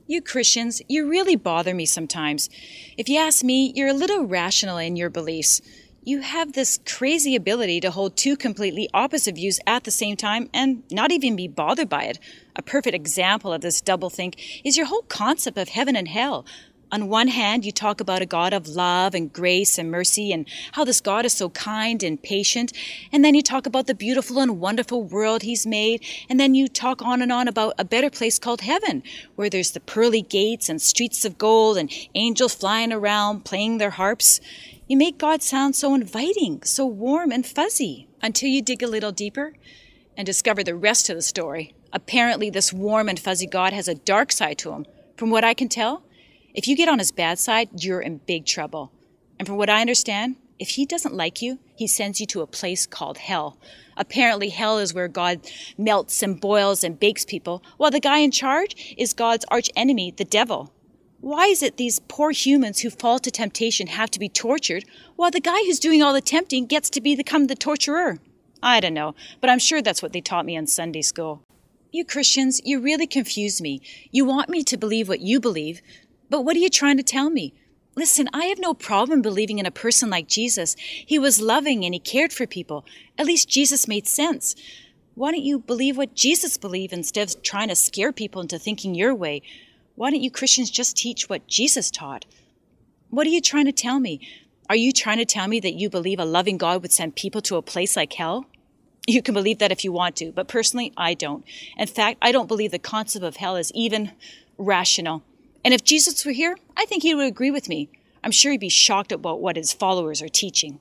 You Christians, you really bother me sometimes. If you ask me, you're a little irrational in your beliefs. You have this crazy ability to hold two completely opposite views at the same time and not even be bothered by it. A perfect example of this doublethink is your whole concept of heaven and hell. On one hand, you talk about a God of love and grace and mercy and how this God is so kind and patient. And then you talk about the beautiful and wonderful world he's made. And then you talk on and on about a better place called heaven, where there's the pearly gates and streets of gold and angels flying around playing their harps. You make God sound so inviting, so warm and fuzzy, until you dig a little deeper and discover the rest of the story. Apparently, this warm and fuzzy God has a dark side to him. From what I can tell, if you get on his bad side, you're in big trouble. And from what I understand, if he doesn't like you, he sends you to a place called hell. Apparently, hell is where God melts and boils and bakes people, while the guy in charge is God's archenemy, the devil. Why is it these poor humans who fall to temptation have to be tortured, while the guy who's doing all the tempting gets to become the torturer? I don't know, but I'm sure that's what they taught me in Sunday school. You Christians, you really confuse me. You want me to believe what you believe, but what are you trying to tell me? Listen, I have no problem believing in a person like Jesus. He was loving and he cared for people. At least Jesus made sense. Why don't you believe what Jesus believed instead of trying to scare people into thinking your way? Why don't you Christians just teach what Jesus taught? What are you trying to tell me? Are you trying to tell me that you believe a loving God would send people to a place like hell? You can believe that if you want to, but personally, I don't. In fact, I don't believe the concept of hell is even rational. And if Jesus were here, I think he would agree with me. I'm sure he'd be shocked about what his followers are teaching.